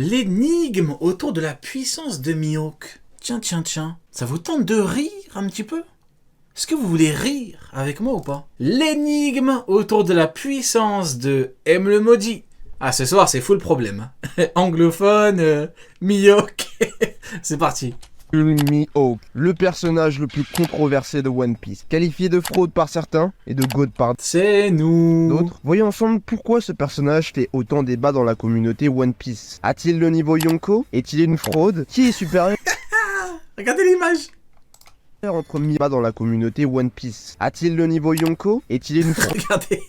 L'énigme autour de la puissance de Mihawk. Tiens, tiens, tiens. Ça vous tente de rire un petit peu? Est-ce que vous voulez rire avec moi ou pas? L'énigme autour de la puissance de M le maudit. Ah, ce soir, c'est full problème. Anglophone, Mihawk. C'est parti. Mihawk, le personnage le plus controversé de One Piece, qualifié de fraude par certains et de God par C'est nous. d'autres. Voyons ensemble pourquoi ce personnage fait autant débat dans la communauté One Piece. A-t-il le niveau Yonko? Est-il une fraude? Qui est supérieur Regardez l'image. entre Mihawk dans la communauté One Piece? A-t-il le niveau Yonko? Est-il une Regardez.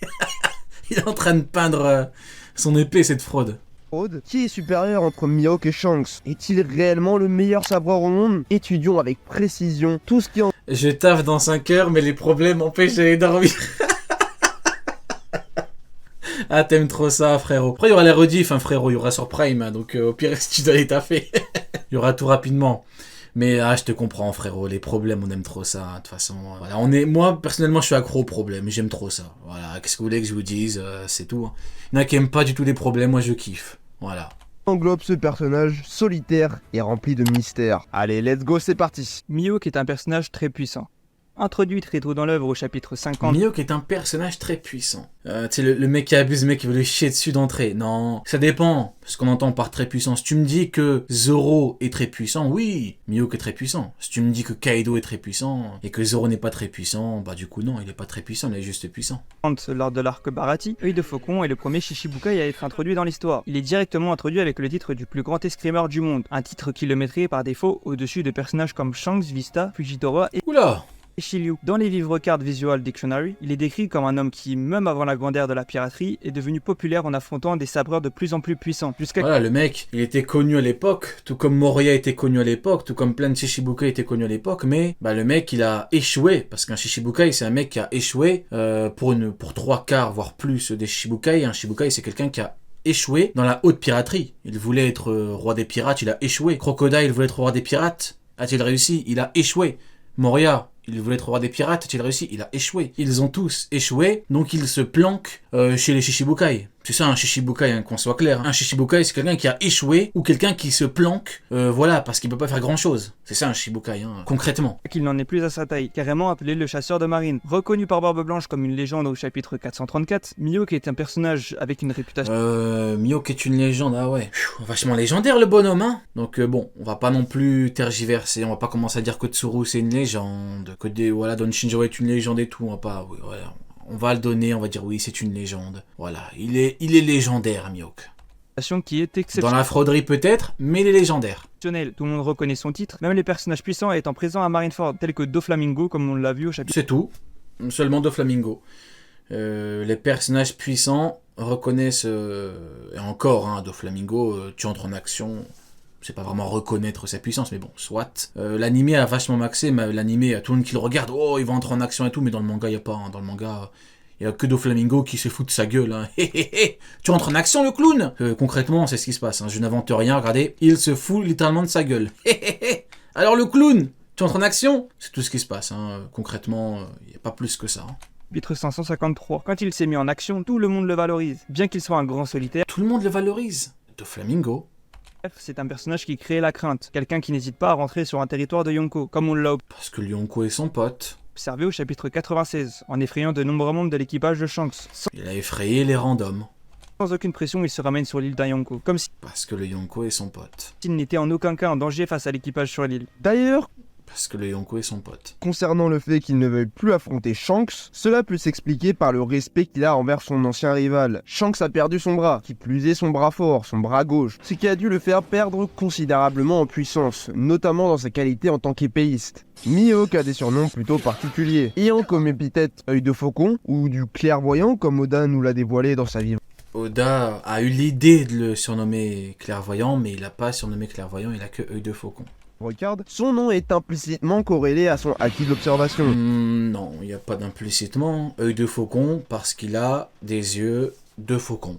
Il est en train de peindre son épée, cette fraude. fraude? Qui est supérieur entre Mihawk et Shanks? Est-il réellement le meilleur savoir au monde? Étudions avec précision tout ce qui en... Je taffe dans 5 heures, mais les problèmes m'empêchent d'aller dormir. Ah, t'aimes trop ça, frérot. Après, il y aura la rediff, hein, frérot. Il y aura sur Prime, hein, donc au pire, si tu dois aller taffer, il y aura tout rapidement. Mais je te comprends, frérot. Les problèmes, on aime trop ça. De toute façon, voilà. Moi, personnellement, je suis accro aux problèmes. J'aime trop ça. Voilà. Qu'est-ce que vous voulez que je vous dise? C'est tout. Hein. Il y en a qui aiment pas du tout les problèmes. Moi, je kiffe. Voilà. englobe ce personnage solitaire et rempli de mystères. Allez, let's go, c'est parti. Mihawk est un personnage très puissant. Introduit très tôt dans l'œuvre au chapitre 50. Mihawk est un personnage très puissant. Tu sais, le mec qui abuse, le mec qui veut le chier dessus d'entrée. Non, ça dépend. Ce qu'on entend par très puissant. Si tu me dis que Zoro est très puissant, oui, Mihawk est très puissant. Si tu me dis que Kaido est très puissant et que Zoro n'est pas très puissant, bah du coup non, il est pas très puissant, il est juste puissant. Lors de l'arc Baratie, Œil de Faucon est le premier Shichibukai à être introduit dans l'histoire. Il est directement introduit avec le titre du plus grand escrimeur du monde, un titre qui le mettrait par défaut au-dessus de personnages comme Shanks, Vista, Fujitora et Oula! Shiryu. Dans les Vivre Card Visual Dictionary, il est décrit comme un homme qui, même avant la grande ère de la piraterie, est devenu populaire en affrontant des sabreurs de plus en plus puissants, jusqu'à... Voilà, le mec, il était connu à l'époque, tout comme Moria était connu à l'époque, tout comme plein de Shichibukai étaient connus à l'époque, mais bah, le mec, il a échoué, parce qu'un Shichibukai, c'est un mec qui a échoué pour 3/4, voire plus des Shichibukai. Un Shichibukai, c'est quelqu'un qui a échoué dans la haute piraterie. Il voulait être roi des pirates, il a échoué. Crocodile voulait être roi des pirates, a-t-il réussi? Il a échoué. Moria, il voulait être roi des pirates, a-t-il réussi? Il a échoué. Ils ont tous échoué, donc ils se planquent chez les Shichibukai. C'est ça un Shichibukai, hein, qu'on soit clair. Un Shichibukai, c'est quelqu'un qui a échoué ou quelqu'un qui se planque, voilà, parce qu'il peut pas faire grand-chose. C'est ça un Shichibukai, hein, concrètement. qu'il n'en est plus à sa taille, carrément appelé le chasseur de marine. Reconnu par Barbe Blanche comme une légende au chapitre 434, Mihawk est un personnage avec une réputation... Mihawk est une légende, ah ouais. Vachement légendaire le bonhomme, hein. Donc bon, on va pas non plus tergiverser, on va pas commencer à dire que Tsuru c'est une légende, que voilà, Don Shinjo est une légende et tout, on va pas, oui, voilà. On va le donner, on va dire oui, c'est une légende. Voilà, il est légendaire, Mihawk. qui est Dans exceptionnelle. la frauderie peut-être, mais il est légendaire. Tout le monde reconnaît son titre, même les personnages puissants étant présents à Marineford, tels que Doflamingo, comme on l'a vu au chapitre... C'est tout, seulement Doflamingo. Les personnages puissants reconnaissent, et encore, hein, Doflamingo, tu entres en action... C'est pas vraiment reconnaître sa puissance, mais bon, soit. L'animé a vachement maxé, mais l'animé, tout le monde qui le regarde, oh, il va entrer en action et tout, mais dans le manga, il n'y a pas. Hein, dans le manga, il n'y a que Doflamingo qui se fout de sa gueule. Hein. Tu entres en action, le clown? Concrètement, c'est ce qui se passe. Hein, je n'invente rien, regardez. Il se fout littéralement de sa gueule. Alors, le clown, tu entres en action? C'est tout ce qui se passe. Hein. Concrètement, il n'y a pas plus que ça. Hein. Chapitre 553. Quand il s'est mis en action, tout le monde le valorise. Bien qu'il soit un grand solitaire, Tout le monde le valorise. Doflamingo. c'est un personnage qui crée la crainte. Quelqu'un qui n'hésite pas à rentrer sur un territoire de Yonko, comme on l'a Parce que Yonko est son pote. observé au chapitre 96, en effrayant de nombreux membres de l'équipage de Shanks. Il a effrayé les randoms. Sans aucune pression, il se ramène sur l'île d'un Yonko, comme Parce que le Yonko est son pote. s'il n'était en aucun cas en danger face à l'équipage sur l'île. D'ailleurs, Parce que le Yonko est son pote. concernant le fait qu'il ne veuille plus affronter Shanks, cela peut s'expliquer par le respect qu'il a envers son ancien rival. Shanks a perdu son bras, qui plus est son bras fort, son bras gauche, ce qui a dû le faire perdre considérablement en puissance, notamment dans sa qualité en tant qu'épéiste. Mihawk a des surnoms plutôt particuliers, ayant comme épithète Œil de Faucon, ou du clairvoyant comme Oda nous l'a dévoilé dans sa vie. Oda a eu l'idée de le surnommer clairvoyant, mais il n'a pas surnommé clairvoyant, il a que œil de faucon. Regarde, son nom est implicitement corrélé à son acquis de l'observation. Non, il n'y a pas d'implicitement œil de faucon parce qu'il a des yeux de faucon.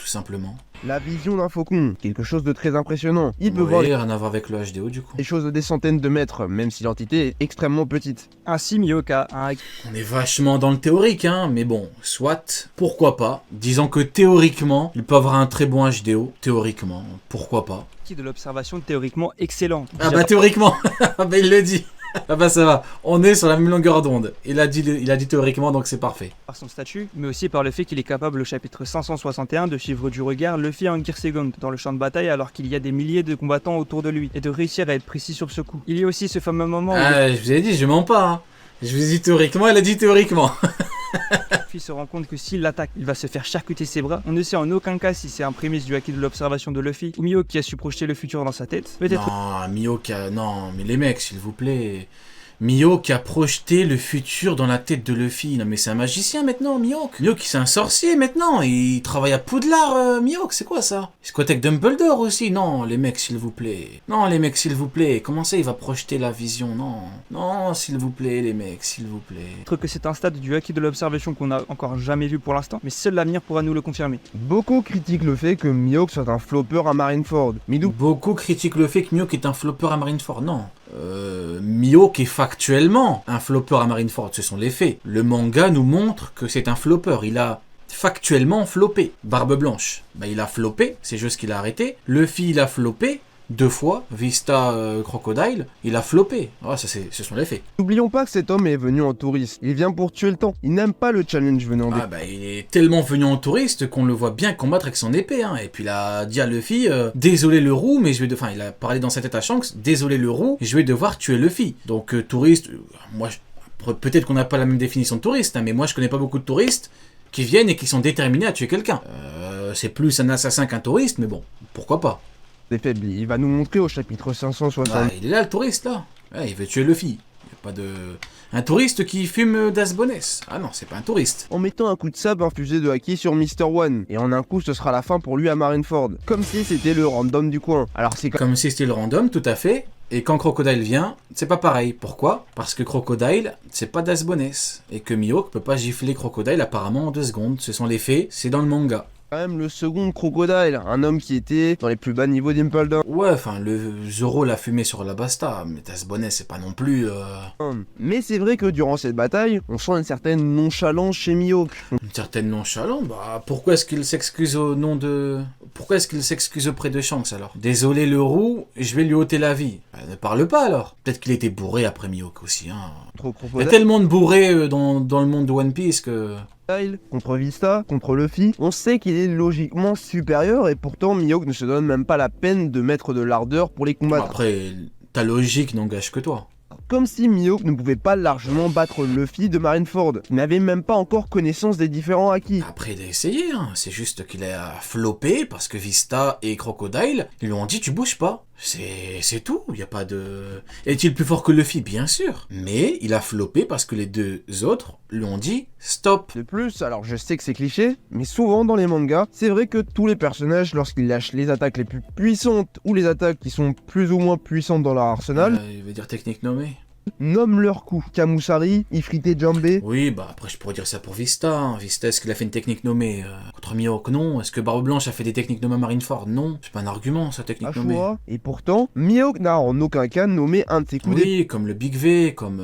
tout simplement. La vision d'un faucon, quelque chose de très impressionnant. Il peut voir Oui, rien à voir avec le HDO du coup. des choses de des centaines de mètres, même si l'entité est extrêmement petite. Ainsi, Mihawk a un On est vachement dans le théorique, hein, mais bon, soit, pourquoi pas. Disons que théoriquement, il peut avoir un très bon HDO, théoriquement, pourquoi pas. acquis de l'observation théoriquement excellent. Ah bah théoriquement, ah bah il le dit. Ah bah ça va, on est sur la même longueur d'onde. Il a dit théoriquement, donc c'est parfait. Par son statut, mais aussi par le fait qu'il est capable au chapitre 561 de suivre du regard Luffy en Gear dans le champ de bataille alors qu'il y a des milliers de combattants autour de lui, et de réussir à être précis sur ce coup. Il y a aussi ce fameux moment où Ah, je vous ai dit, je mens pas. Hein. Je vous ai dit théoriquement, elle a dit théoriquement. Luffy se rend compte que s'il l'attaque, il va se faire charcuter ses bras. On ne sait en aucun cas si c'est un prémisse du acquis de l'observation de Luffy ou Mihawk qui a su projeter le futur dans sa tête. Peut-être. Non, Mihawk non, mais les mecs, s'il vous plaît. Mihawk a projeté le futur dans la tête de Luffy. Non mais c'est un magicien maintenant, Mihawk. Mihawk, c'est un sorcier maintenant. Il travaille à Poudlard, Mihawk, c'est quoi ça? Il se côté avec Dumbledore aussi. Non, les mecs, s'il vous plaît. Non, les mecs, s'il vous plaît. Comment ça, il va projeter la vision? Non. Non, s'il vous plaît, les mecs, s'il vous plaît. Peut-être que c'est un stade du acquis de l'observation qu'on n'a encore jamais vu pour l'instant, mais seul l'avenir pourra nous le confirmer. Beaucoup critiquent le fait que Mihawk soit un flopper à Marineford. Beaucoup critiquent le fait que Mihawk est un flopper à Marineford. Non. Mihawk est factuellement un flopper à Marineford, ce sont les faits. Le manga nous montre que c'est un flopper, il a factuellement floppé. Barbe Blanche, bah il a floppé, c'est juste qu'il a arrêté. Luffy, il a floppé 2 fois. Vista Crocodile, il a floppé. Ah, ce sont les faits. N'oublions pas que cet homme est venu en touriste. Il vient pour tuer le temps. Il n'aime pas le challenge venant des... Ah bah il est tellement venu en touriste qu'on le voit bien combattre avec son épée. Hein. Et puis il a dit à Luffy, désolé le roux, mais je vais... Enfin, il a parlé dans sa tête à Shanks, désolé le roux, je vais devoir tuer Luffy. Donc touriste, moi, peut-être qu'on n'a pas la même définition de touriste, hein, mais moi je connais pas beaucoup de touristes qui viennent et qui sont déterminés à tuer quelqu'un. C'est plus un assassin qu'un touriste, mais bon, pourquoi pas. Faibli. Il va nous montrer au chapitre 560. Ah, il est là le touriste là. Ouais, il veut tuer Luffy. Il y a pas de... Un touriste qui fume d'Asboness. Ah non, c'est pas un touriste. En mettant un coup de sabre infusé de haki sur Mr. One. Et en un coup, ce sera la fin pour lui à Marineford. Comme si c'était le random du coin. Alors c'est comme si c'était le random, tout à fait. Et quand Crocodile vient, c'est pas pareil. Pourquoi? Parce que Crocodile, c'est pas d'Asboness. Et que Mihawk peut pas gifler Crocodile apparemment en 2 secondes. Ce sont les faits, c'est dans le manga. Quand même le second Crocodile, un homme qui était dans les plus bas niveaux d'Impel Down. Ouais, enfin, le Zoro l'a fumé sur la Basta, mais Asboness, c'est pas non plus... Mais c'est vrai que durant cette bataille, on sent une certaine nonchalance chez Mihawk. Une certaine nonchalance? Bah, pourquoi est-ce qu'il s'excuse au nom de... Pourquoi est-ce qu'il s'excuse auprès de Shanks, alors? Désolé le roux, je vais lui ôter la vie. Bah, ne parle pas, alors. Peut-être qu'il était bourré après Mihawk aussi, hein. Il y a tellement de bourrés dans le monde de One Piece que... Contre Vista, contre Luffy, on sait qu'il est logiquement supérieur et pourtant Mihawk ne se donne même pas la peine de mettre de l'ardeur pour les combattre. Après, ta logique n'engage que toi. Comme si Mihawk ne pouvait pas largement battre Luffy de Marineford, qui n'avait même pas encore connaissance des différents acquis. Après, il a essayé, hein. C'est juste qu'il a floppé parce que Vista et Crocodile ils lui ont dit tu bouges pas. C'est tout, il n'y a pas de... Est-il plus fort que Luffy? Bien sûr. Mais il a floppé parce que les 2 autres lui ont dit stop. De plus, alors je sais que c'est cliché, mais souvent dans les mangas, c'est vrai que tous les personnages, lorsqu'ils lâchent les attaques les plus puissantes ou les attaques qui sont plus ou moins puissantes dans leur arsenal, il veut dire technique nommée. nomment leur coup. Kamusari, Ifrite Jambé. Oui, bah après je pourrais dire ça pour Vista. Hein. Vista, est-ce qu'il a fait une technique nommée contre Mihawk? Non. Est-ce que Barbe Blanche a fait des techniques nommées à Marineford? Non. C'est pas un argument, ça, technique nommée. Et pourtant, Mihawk n'a en aucun cas nommé un de ses coups Oui, comme le Big V, comme...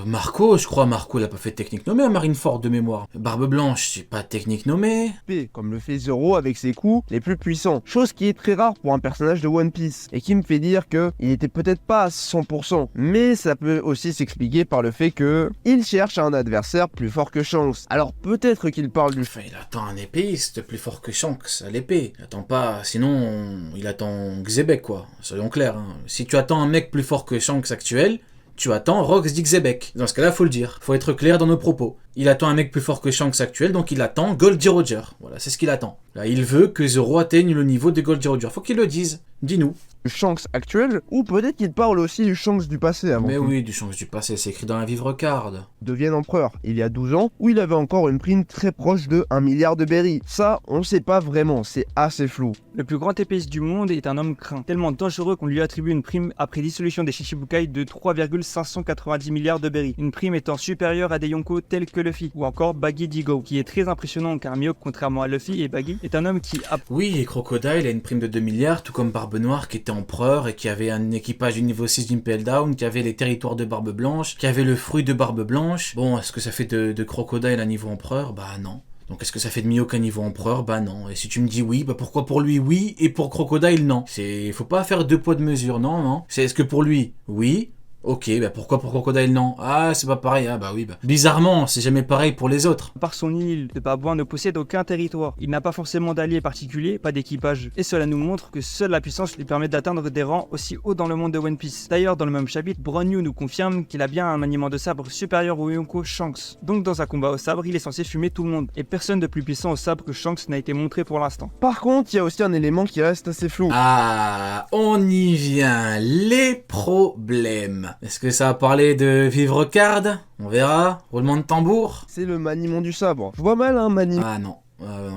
Marco, je crois, Marco, il a pas fait de technique nommée à Marineford de mémoire. Barbe Blanche, c'est pas technique nommée. Comme le fait Zoro avec ses coups les plus puissants. Chose qui est très rare pour un personnage de One Piece. Et qui me fait dire que il était peut-être pas à 100%. Mais ça peut aussi s'expliquer par le fait que il cherche un adversaire plus fort que Shanks. Alors peut-être qu'il parle du... Enfin, il attend un épéiste plus fort que Shanks à l'épée. Il attend pas, sinon il attend Xebec quoi. Soyons clairs. Hein. Si tu attends un mec plus fort que Shanks actuel, tu attends Rox d'Xebec. Dans ce cas-là, faut le dire. Faut être clair dans nos propos. Il attend un mec plus fort que Shanks actuel, donc il attend Goldie Roger. Voilà, c'est ce qu'il attend. Là, il veut que Zoro atteigne le niveau de Goldie Roger. Faut qu'il le dise. Dis-nous. Du Shanks actuel, ou peut-être qu'il parle aussi du Shanks du passé avant. Mais oui, du Shanks du passé, c'est écrit dans la Vivre Card. Devienne empereur, il y a 12 ans, où il avait encore une prime très proche de 1 milliard de berries. Ça, on ne sait pas vraiment, c'est assez flou. Le plus grand épéiste du monde est un homme craint, tellement dangereux qu'on lui attribue une prime après dissolution des Shichibukai de 3,590 milliards de berries. Une prime étant supérieure à des Yonko tels que Luffy, ou encore Baggy Digo, qui est très impressionnant car Mihawk, contrairement à Luffy et Baggy, est un homme qui a... Oui, et Crocodile a une prime de 2 milliards, tout comme Barbe Noire qui était empereur et qui avait un équipage du niveau 6 d'Impel Down, qui avait les territoires de Barbe Blanche, qui avait le fruit de Barbe Blanche. Bon, est-ce que ça fait de Crocodile un niveau empereur? Bah non. Donc est-ce que ça fait de Mihawk un niveau empereur? Bah non. Et si tu me dis oui, bah pourquoi pour lui oui et pour Crocodile non? Faut pas faire deux poids de mesure, non, non. Est-ce que pour lui oui? Ok, bah pourquoi pour Crocodile non? Ah, c'est pas pareil, ah bah oui, bah. Bizarrement, c'est jamais pareil pour les autres. Par son île, le babouin ne possède aucun territoire. Il n'a pas forcément d'alliés particuliers, pas d'équipage. Et cela nous montre que seule la puissance lui permet d'atteindre des rangs aussi hauts dans le monde de One Piece. D'ailleurs, dans le même chapitre, Bronyu nous confirme qu'il a bien un maniement de sabre supérieur au Yonko Shanks. Donc dans un combat au sabre, il est censé fumer tout le monde. Et personne de plus puissant au sabre que Shanks n'a été montré pour l'instant. Par contre, il y a aussi un élément qui reste assez flou. Ah, on y vient, les problèmes. Est-ce que ça a parlé de vivre card? On verra. Roulement de tambour. C'est le maniement du sabre. Je vois mal un maniement Ah non.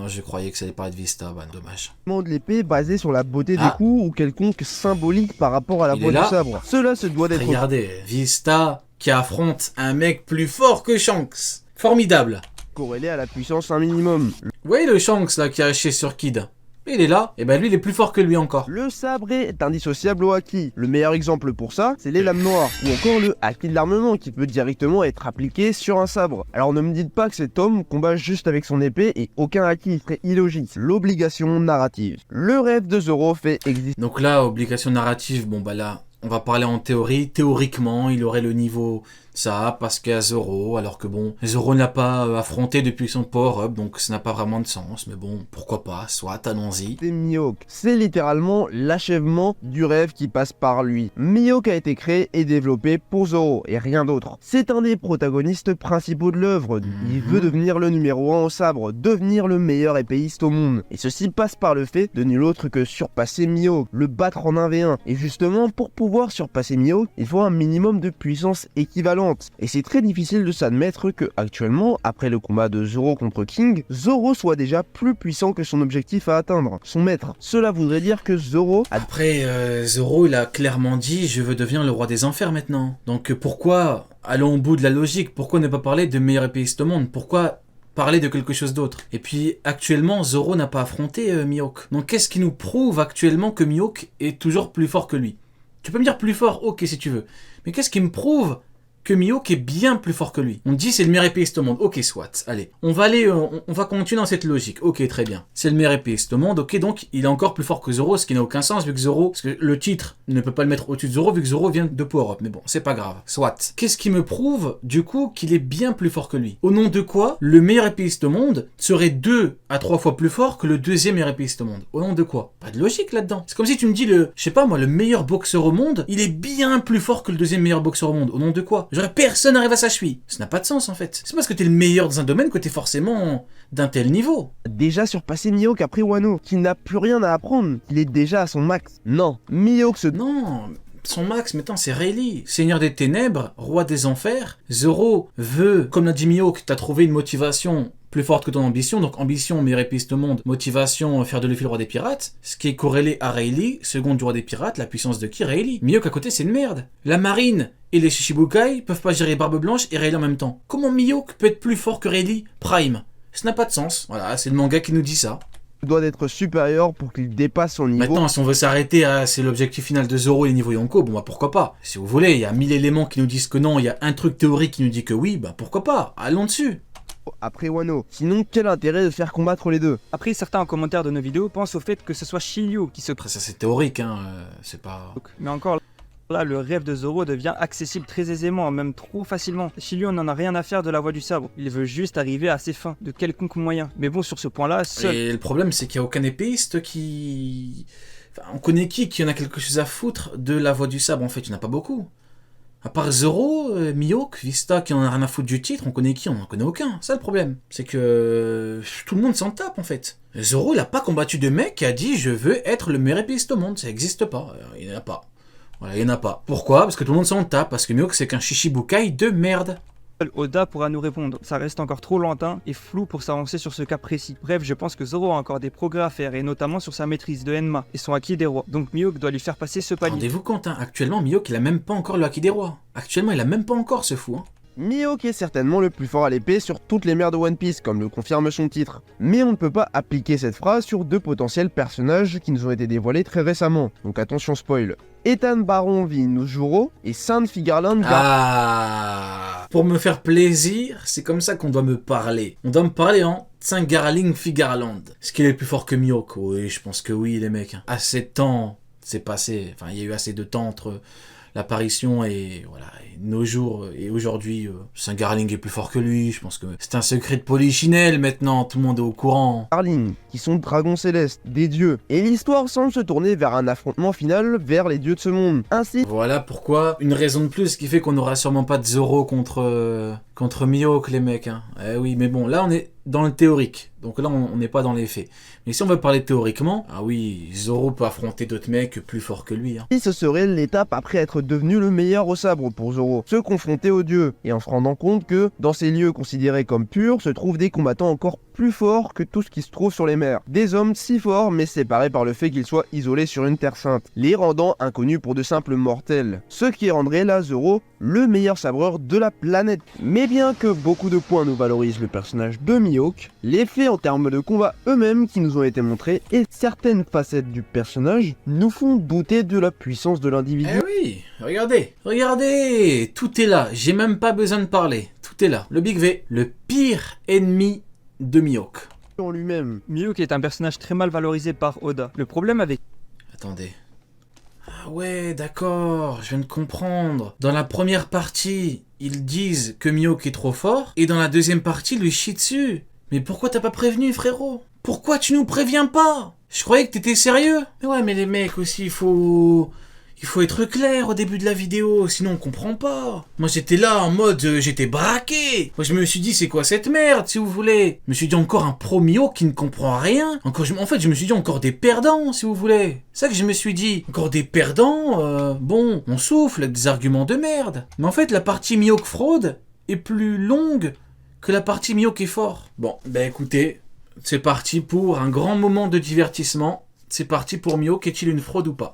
Je croyais que ça allait parler de Vista, bah dommage. de l'épée basé sur la beauté des Ah. coups ou quelconque symbolique par rapport à la Il voix est là. du sabre. Cela se doit d'être Regardez, Vista qui affronte un mec plus fort que Shanks. Formidable. corrélé à la puissance un minimum. Vous voyez le Shanks là qui a haché sur Kid? Il est là, et ben lui il est plus fort que lui encore. Le sabre est indissociable au haki. Le meilleur exemple pour ça, c'est les lames noires, ou encore le haki de l'armement qui peut directement être appliqué sur un sabre. Alors ne me dites pas que cet homme combat juste avec son épée et aucun haki, serait illogique. L'obligation narrative. Le rêve de Zoro fait exister. Donc là, obligation narrative, bon bah là, on va parler en théorie. Théoriquement, il aurait le niveau ça, parce qu'il y a Zoro, alors que bon, Zoro n'a pas affronté depuis son power-up, donc ça n'a pas vraiment de sens, mais bon, pourquoi pas, soit, allons-y. C'est Mihawk. C'est littéralement l'achèvement du rêve qui passe par lui. Mihawk a été créé et développé pour Zoro et rien d'autre. C'est un des protagonistes principaux de l'œuvre. Il veut devenir le numéro 1 au sabre, devenir le meilleur épéiste au monde. Et ceci passe par le fait de nul autre que surpasser Mihawk, le battre en 1v1. Et justement, pour pouvoir surpasser Mihawk, il faut un minimum de puissance équivalente. Et c'est très difficile de s'admettre que actuellement, après le combat de Zoro contre King, Zoro soit déjà plus puissant que son objectif à atteindre, son maître. Cela voudrait dire que Zoro a... Après, Zoro, il a clairement dit « Je veux devenir le roi des enfers maintenant ». Donc pourquoi, allons au bout de la logique, pourquoi ne pas parler de meilleur épéiste au monde? Pourquoi parler de quelque chose d'autre? Et puis, actuellement, Zoro n'a pas affronté Mihawk. Donc qu'est-ce qui nous prouve actuellement que Mihawk est toujours plus fort que lui? Tu peux me dire plus fort, ok si tu veux. Mais qu'est-ce qui me prouve que Mihawk est bien plus fort que lui? On dit c'est le meilleur épéiste au monde. Ok, soit. Allez, on va continuer dans cette logique. Ok, très bien. C'est le meilleur épéiste au monde. Ok, donc il est encore plus fort que Zoro, ce qui n'a aucun sens vu que Zoro, parce que le titre ne peut pas le mettre au-dessus de Zoro vu que Zoro vient de Power Up. Mais bon, c'est pas grave. Soit. Qu'est-ce qui me prouve du coup qu'il est bien plus fort que lui? Au nom de quoi le meilleur épéiste au monde serait 2 à 3 fois plus fort que le deuxième meilleur épéiste au monde? Au nom de quoi? Pas de logique là-dedans. C'est comme si tu me dis je sais pas moi, le meilleur boxeur au monde, il est bien plus fort que le deuxième meilleur boxeur au monde. Au nom de quoi? Personne n'arrive à sa cheville. Ça n'a pas de sens en fait. C'est parce que t'es le meilleur dans un domaine que t'es forcément d'un tel niveau. déjà surpassé Mihawk après Wano, qui n'a plus rien à apprendre. Il est déjà à son max. Non, Mihawk se... Non, son max maintenant c'est Rayleigh, Seigneur des Ténèbres, Roi des Enfers. Zoro veut, comme l'a dit Mihawk, t'as trouvé une motivation plus forte que ton ambition, donc ambition, meilleur épéiste au monde, motivation, faire de Luffy le roi des pirates, ce qui est corrélé à Rayleigh, seconde du roi des pirates, la puissance de qui? Rayleigh. Mihawk à côté c'est une merde. La marine et les Shichibukai peuvent pas gérer Barbe Blanche et Rayleigh en même temps. Comment Mihawk peut être plus fort que Rayleigh Prime? Ça n'a pas de sens. Voilà, c'est le manga qui nous dit ça. doit d'être supérieur pour qu'il dépasse son niveau. Maintenant, si on veut s'arrêter à c'est l'objectif final de Zoro et niveau Yonko, bon bah pourquoi pas. Si vous voulez, il y a 1000 éléments qui nous disent que non, il y a un truc théorique qui nous dit que oui, bah pourquoi pas. Allons dessus. Après Wano. Sinon, quel intérêt de faire combattre les deux? Après, certains en commentaire de nos vidéos pensent au fait que ce soit Shiryu qui se... Après ça c'est théorique, hein, c'est pas... Mais encore là, le rêve de Zoro devient accessible très aisément, même trop facilement. Shiryu n'en a rien à faire de la voie du sabre. Il veut juste arriver à ses fins, de quelconque moyen. Mais bon, sur ce point-là, seul... Et le problème c'est qu'il n'y a aucun épéiste qui... Enfin, on connaît qui en a quelque chose à foutre de la voie du sabre en fait, il n'y en a pas beaucoup. À part Zoro, Mihawk, Vista qui en a rien à foutre du titre, on connaît qui? On n'en connaît aucun. Ça le problème. C'est que tout le monde s'en tape en fait. Zoro il a pas combattu de mec qui a dit je veux être le meilleur épéiste au monde. Ça n'existe pas. Il n'y en a pas. Voilà, il n'y en a pas. Pourquoi? Parce que tout le monde s'en tape. Parce que Mihawk c'est qu'un Shichibukai de merde. Seul Oda pourra nous répondre. Ça reste encore trop lointain et flou pour s'avancer sur ce cas précis. Bref, je pense que Zoro a encore des progrès à faire et notamment sur sa maîtrise de Enma et son acquis des rois. Donc Mihawk doit lui faire passer ce palier. Rendez-vous compte, hein, actuellement Mihawk il a même pas encore le haki des rois. Actuellement il a même pas encore ce fou. Hein. Mihawk est certainement le plus fort à l'épée sur toutes les mers de One Piece, comme le confirme son titre. Mais on ne peut pas appliquer cette phrase sur deux potentiels personnages qui nous ont été dévoilés très récemment, donc attention spoil. Ethan Baron vit Nojuro et Saint Figarland Ah, pour me faire plaisir, c'est comme ça qu'on doit me parler. On doit me parler en Tsangarling Figarland. Est-ce qu'il est plus fort que Mihawk? Oui, je pense que oui, les mecs. Assez de temps s'est passé, enfin, il y a eu assez de temps entre l'apparition et voilà, et nos jours et aujourd'hui, Tsangarling est plus fort que lui. Je pense que c'est un secret de Polichinelle maintenant, tout le monde est au courant. Garling, qui sont dragons célestes, des dieux. Et l'histoire semble se tourner vers un affrontement final vers les dieux de ce monde. Ainsi, Voilà pourquoi, une raison de plus qui fait qu'on n'aura sûrement pas de Zoro contre Mihawk, les mecs. Hein. Eh oui, mais bon, là on est dans le théorique, donc là on n'est pas dans les faits. Mais si on veut parler théoriquement, ah oui, Zoro peut affronter d'autres mecs plus forts que lui. Hein. ce serait l'étape après être devenu le meilleur au sabre pour Zoro, se confronter aux dieux, et en se rendant compte que, dans ces lieux considérés comme purs, se trouvent des combattants encore plus forts que tout ce qui se trouve sur les mers. Des hommes si forts, mais séparés par le fait qu'ils soient isolés sur une terre sainte, les rendant inconnus pour de simples mortels. Ce qui rendrait là Zoro le meilleur sabreur de la planète. Mais bien que beaucoup de points nous valorisent le personnage de Mihawk, les faits en termes de combat eux-mêmes qui nous ont été montrés et certaines facettes du personnage nous font douter de la puissance de l'individu. Eh oui, regardez, tout est là, j'ai même pas besoin de parler, tout est là. Le Big V, le pire ennemi de Mihawk. En lui-même. Mihawk est un personnage très mal valorisé par Oda. Le problème avec Attendez. Ah ouais, d'accord, je viens de comprendre. Dans la première partie, ils disent que Mihawk est trop fort, et dans la deuxième partie, ils lui chient dessus. Mais pourquoi t'as pas prévenu, frérot? Pourquoi tu nous préviens pas? Je croyais que t'étais sérieux. Mais ouais, mais les mecs aussi, il faut être clair au début de la vidéo, sinon on comprend pas. Moi j'étais là en mode, j'étais braqué. Moi je me suis dit, c'est quoi cette merde, si vous voulez? Je me suis dit encore un pro Mihawk qui ne comprend rien. En fait, je me suis dit encore des perdants, si vous voulez. C'est ça que je me suis dit. Encore des perdants, bon, on souffle avec des arguments de merde. Mais en fait, la partie Mihawk fraude est plus longue que la partie Mihawk est fort. Bon, ben écoutez, c'est parti pour un grand moment de divertissement. C'est parti pour Mihawk, est-il une fraude ou pas?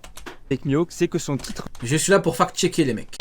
Mihawk, c'est que son titre Je suis là pour fact-checker les mecs.